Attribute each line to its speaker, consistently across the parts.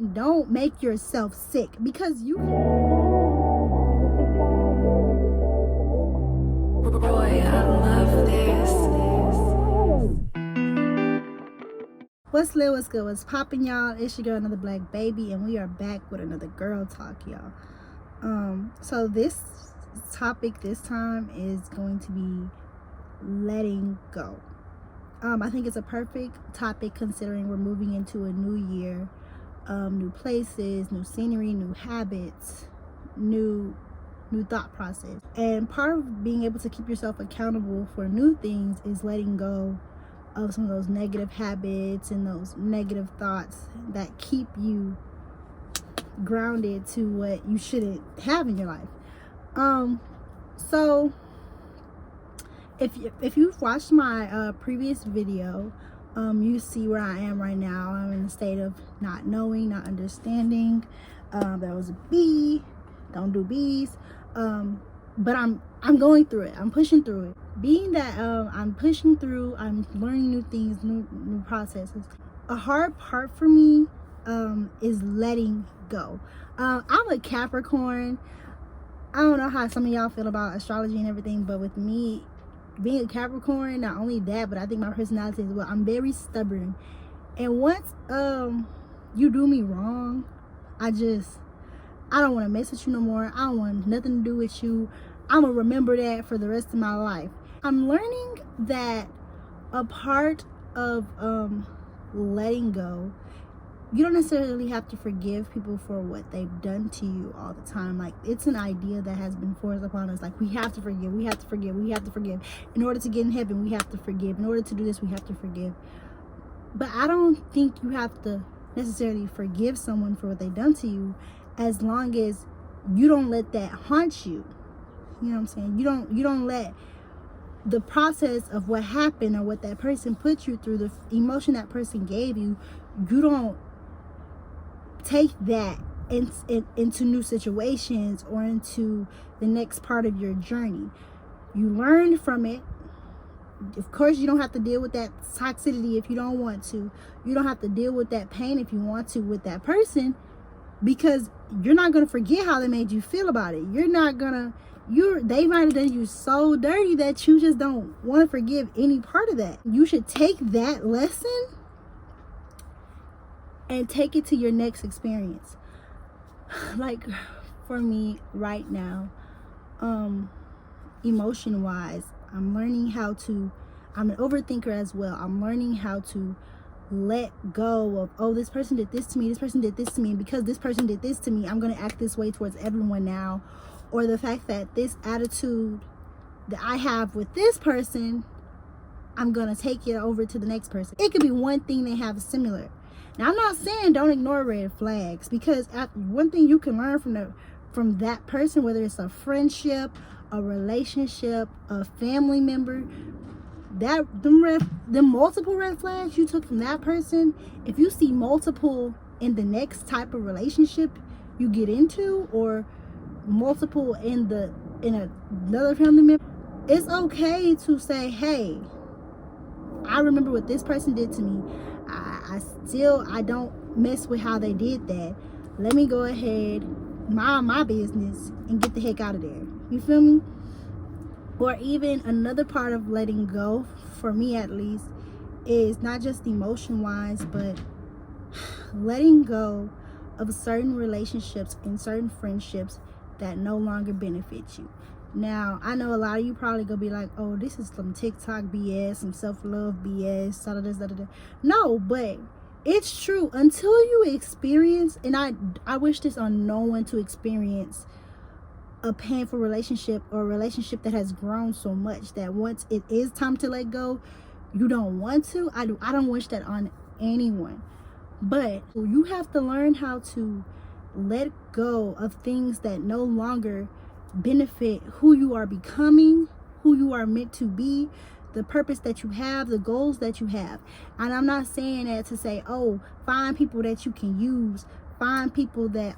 Speaker 1: and don't make yourself sick, because you
Speaker 2: Boy, I love this.
Speaker 1: What's lit, what's good, what's poppin', y'all? It's your girl, Another Black Baby, and we are back with another girl talk, y'all. So this topic this time is going to be letting go. I think it's a perfect topic considering we're moving into a new year, new places, new scenery, new habits, new thought process. And part of being able to keep yourself accountable for new things is letting go of some of those negative habits and those negative thoughts that keep you grounded to what you shouldn't have in your life. So if you've watched my previous video, you see where I am right now. I'm in a state of not knowing, not understanding. There was a bee, don't do bees. But I'm going through it. I'm pushing through it. Being that I'm pushing through, I'm learning new things, new processes. A hard part for me is letting go. I'm a Capricorn. I don't know how some of y'all feel about astrology and everything, but with me being a Capricorn, not only that, but I think my personality as well, I'm very stubborn. And once you do me wrong, I don't want to mess with you no more. I don't want nothing to do with you. I'm going to remember that for the rest of my life. I'm learning that a part of letting go, you don't necessarily have to forgive people for what they've done to you all the time. Like, it's an idea that has been forced upon us. Like, we have to forgive, we have to forgive, we have to forgive. In order to get in heaven, we have to forgive. In order to do this, we have to forgive. But I don't think you have to necessarily forgive someone for what they've done to you, as long as you don't let that haunt you. You know what I'm saying? You don't let the process of what happened or what that person put you through, the emotion that person gave you, you don't take that into new situations or into the next part of your journey. You learn from it. Of course, you don't have to deal with that toxicity if you don't want to. You don't have to deal with that pain if you want to with that person, because you're not going to forget how they made you feel about it. They might have done you so dirty that you just don't want to forgive any part of that. You should take that lesson and take it to your next experience. Like, for me right now, emotion wise, I'm learning how to, I'm an overthinker as well. I'm learning how to let go of, oh, this person did this to me, this person did this to me, and because this person did this to me, I'm going to act this way towards everyone now. Or the fact that this attitude that I have with this person, I'm going to take it over to the next person. It could be one thing they have similar. Now, I'm not saying don't ignore red flags, because one thing you can learn from that person, whether it's a friendship, a relationship, a family member, that the multiple red flags you took from that person, if you see multiple in the next type of relationship you get into, or multiple in another family member, it's okay to say, hey, I remember what this person did to me. I don't mess with how they did that. Let me go ahead, mind my business, and get the heck out of there. You feel me? Or even another part of letting go, for me at least, is not just emotion wise, but letting go of certain relationships and certain friendships that no longer benefit you. Now, I know a lot of you probably gonna be like, oh, this is some TikTok BS, some self-love BS, da-da-da-da-da. No, but it's true. Until you experience, and I wish this on no one to experience a painful relationship, or a relationship that has grown so much that once it is time to let go, you don't want to. I don't wish that on anyone. But you have to learn how to let go of things that no longer benefit who you are becoming, who you are meant to be, the purpose that you have, the goals that you have. And I'm not saying that to say, oh, find people that you can use, find people that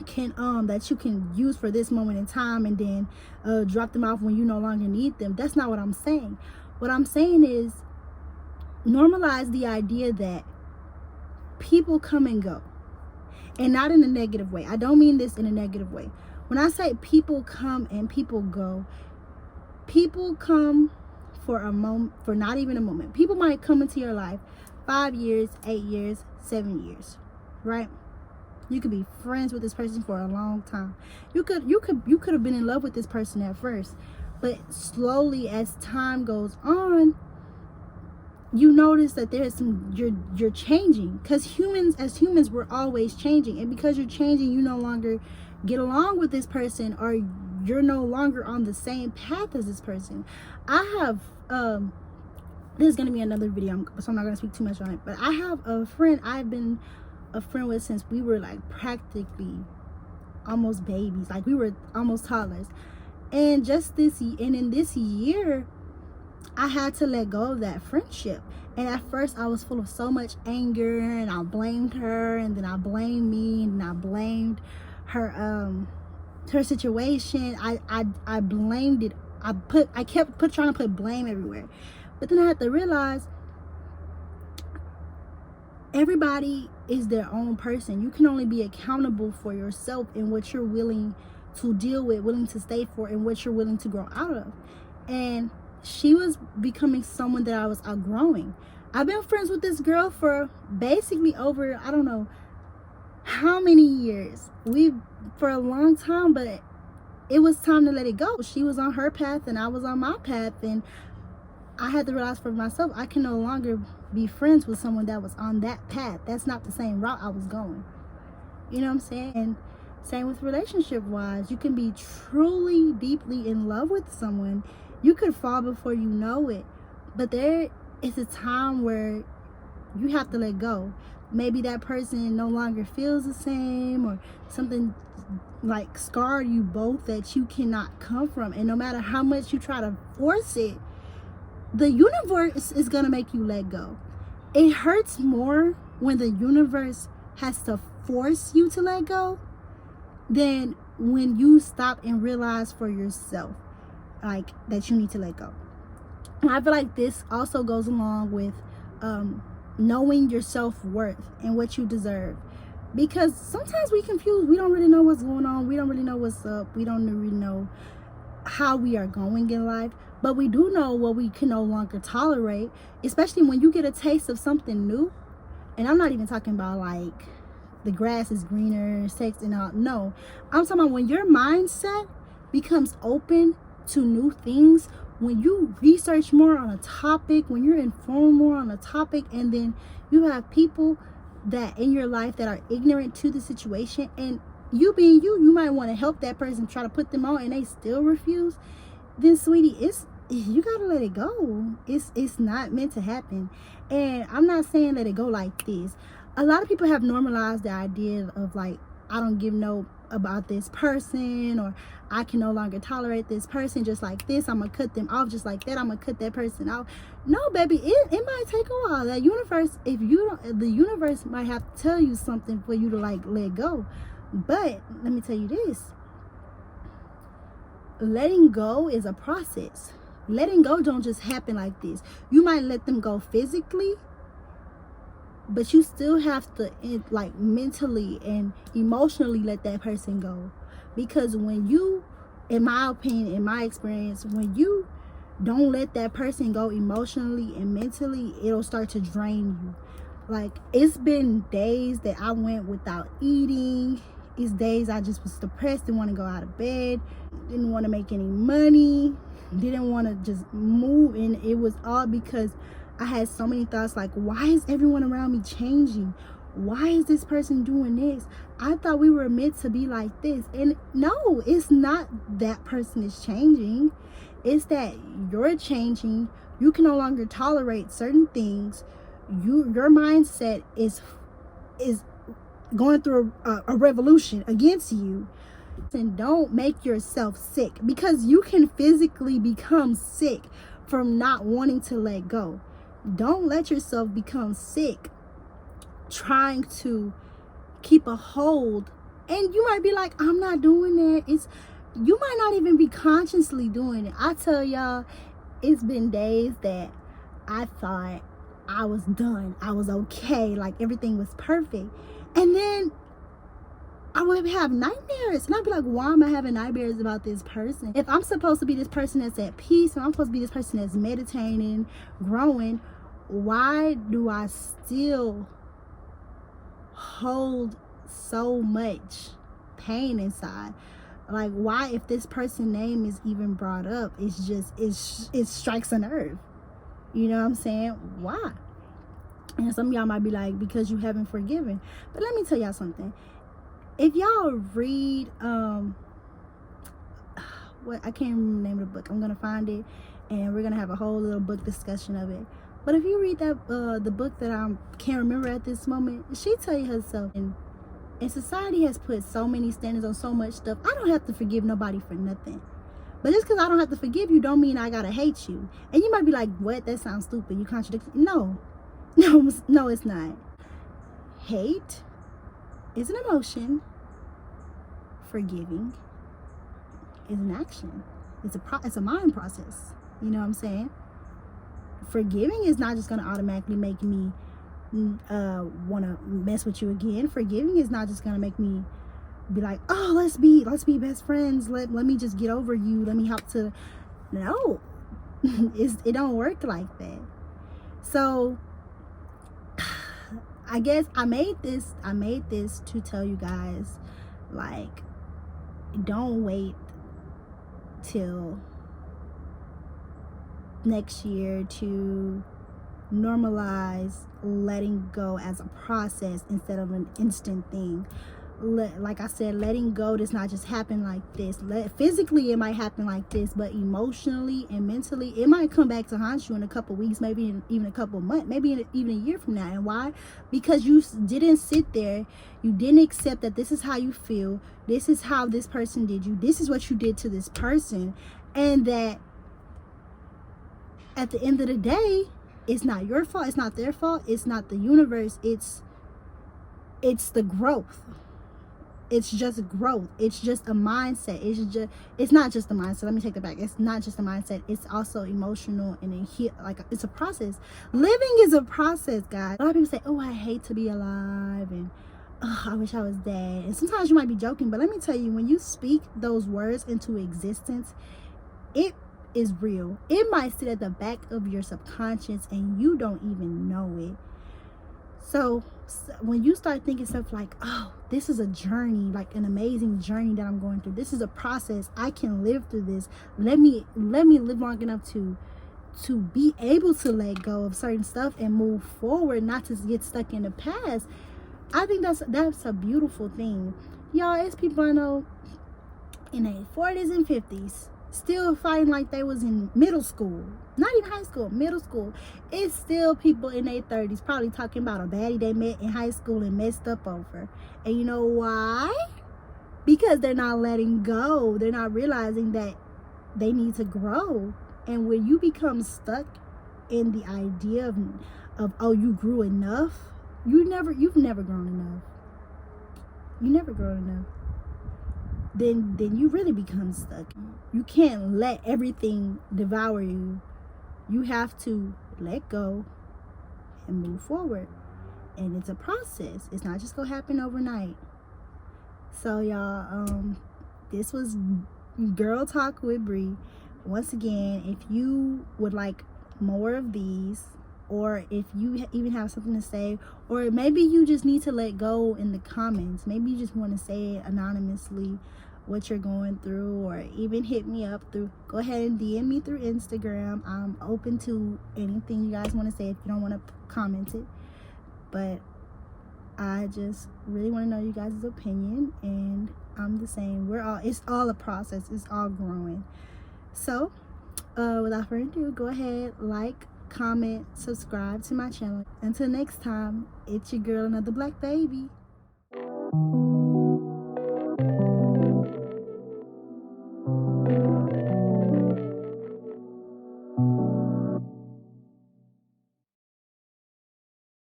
Speaker 1: that you can use for this moment in time, and then drop them off when you no longer need them. That's not what I'm saying. What I'm saying is normalize the idea that people come and go, and not in a negative way. I don't mean this in a negative way. When I say people come and people go, people come for a moment, for not even a moment. People might come into your life 5 years, 8 years, 7 years, right? You could be friends with this person for a long time. You could have been in love with this person at first, but slowly as time goes on, you notice that there's you're changing, because as humans we're always changing, and because you're changing, you no longer get along with this person, or you're no longer on the same path as this person. I have this is gonna be another video, so I'm not gonna speak too much on it, but I have a friend I've been a friend with since we were like practically almost babies, like we were almost toddlers. And in this year I had to let go of that friendship. And at first I was full of so much anger, and I blamed her, and then I blamed me, and I blamed her situation. I blamed it. I kept trying to put blame everywhere. But then I had to realize everybody is their own person. You can only be accountable for yourself and what you're willing to deal with, willing to stay for, and what you're willing to grow out of. And she was becoming someone that I was outgrowing. I've been friends with this girl for basically over, I don't know how many years. For a long time, but it was time to let it go. She was on her path and I was on my path, and I had to realize for myself, I can no longer be friends with someone that was on that path. That's not the same route I was going. You know what I'm saying? And same with relationship wise. You can be truly, deeply in love with someone. You could fall before you know it. But there is a time where you have to let go. Maybe that person no longer feels the same, or something like scarred you both that you cannot come from. And no matter how much you try to force it, the universe is going to make you let go. It hurts more when the universe has to force you to let go than when you stop and realize for yourself like that you need to let go. And I feel like this also goes along with knowing your self-worth and what you deserve, because sometimes we confuse. We don't really know what's going on. We don't really know what's up. We don't really know how we are going in life, but we do know what we can no longer tolerate, especially when you get a taste of something new. And I'm not even talking about like the grass is greener, sex and all. No, I'm talking about when your mindset becomes open to new things, when you research more on a topic, when you're informed more on a topic, and then you have people that in your life that are ignorant to the situation, and you being you might want to help that person, try to put them on, and they still refuse, then sweetie, you gotta let it go. It's not meant to happen. And I'm not saying let it go like this. A lot of people have normalized the idea of like, I don't give no about this person, or I can no longer tolerate this person just like this. I'm gonna cut them off just like that. I'm gonna cut that person off. No, baby, it might take a while. That universe, the universe might have to tell you something for you to like let go. But let me tell you this. Letting go is a process. Letting go don't just happen like this. You might let them go physically, but you still have to like mentally and emotionally let that person go. Because when you, in my opinion, in my experience, when you don't let that person go emotionally and mentally, it'll start to drain you. Like, it's been days that I went without eating. It's days I just was depressed, didn't want to go out of bed, didn't want to make any money, didn't want to just move. And it was all because I had so many thoughts like, why is everyone around me changing? Why is this person doing this? I thought we were meant to be like this. And no, it's not that person is changing. It's that you're changing. You can no longer tolerate certain things. Your mindset is going through a revolution against you. And don't make yourself sick, because you can physically become sick from not wanting to let go. Don't let yourself become sick trying to keep a hold. And you might be like, I'm not doing that. You might not even be consciously doing it. I tell y'all, it's been days that I thought I was done. I was okay. Like everything was perfect. And then I would have nightmares. And I'd be like, why am I having nightmares about this person? If I'm supposed to be this person that's at peace, and I'm supposed to be this person that's meditating, growing, why do I still hold so much pain inside? Like, why, if this person's name is even brought up, it's just, it strikes a nerve. You know what I'm saying? Why? And some of y'all might be like, because you haven't forgiven. But let me tell y'all something. If y'all read what, I can't remember the name of the book. I'm gonna find it and we're gonna have a whole little book discussion of it. But if you read that the book that I can't remember at this moment, she tell you herself, and society has put so many standards on so much stuff. I don't have to forgive nobody for nothing. But just because I don't have to forgive you don't mean I gotta hate you. And you might be like, what? That sounds stupid. You contradict. No, no, it's not. Hate is an emotion. Forgiving is an action. It's a mind process. You know what I'm saying? Forgiving is not just gonna automatically make me want to mess with you again. Forgiving is not just gonna make me be like, oh, let's be best friends. Let me just get over you. Let me help to. No, it don't work like that. So I guess I made this to tell you guys, like, don't wait till next year to normalize letting go as a process instead of an instant thing. Like I said, letting go does not just happen like this. Physically it might happen like this, but emotionally and mentally it might come back to haunt you in a couple weeks, maybe even a couple months, maybe even a year from now. And why? Because you didn't sit there, you didn't accept that this is how you feel, this is how this person did you, this is what you did to this person, and that at the end of the day, it's not your fault, it's not their fault, it's not the universe, it's the growth. It's just growth. It's just a mindset. It's not just a mindset. Let me take that back. It's not just a mindset. It's also emotional, and it's a process. Living is a process, guys. A lot of people say, oh, I hate to be alive, and oh, I wish I was dead. And sometimes you might be joking, but let me tell you, when you speak those words into existence, it is real. It might sit at the back of your subconscious and you don't even know it. So when you start thinking stuff like, oh, this is a journey, like an amazing journey that I'm going through, this is a process, I can live through this, let me live long enough to be able to let go of certain stuff and move forward, not to get stuck in the past. I think that's a beautiful thing. Y'all, it's people I know in their 40s and 50s still fighting like they was in middle school, not even high school, middle school. It's still people in their 30s probably talking about a baddie they met in high school and messed up over. And you know why? Because they're not letting go. They're not realizing that they need to grow. And when you become stuck in the idea of oh, you grew enough, you've never grown enough. You never grown enough. Then you really become stuck. You can't let everything devour you. You have to let go and move forward. And it's a process. It's not just gonna happen overnight. So y'all, this was Girl Talk with Bree. Once again, if you would like more of these, or if you even have something to say, or maybe you just need to let go in the comments, maybe you just want to say it anonymously, what you're going through, or even hit me up go ahead and DM me through Instagram. I'm open to anything you guys want to say if you don't want to comment it. But I just really want to know you guys' opinion, and I'm the same. It's all a process. It's all growing. So without further ado, go ahead, like, comment, subscribe to my channel. Until next time, it's your girl, Another Black Baby.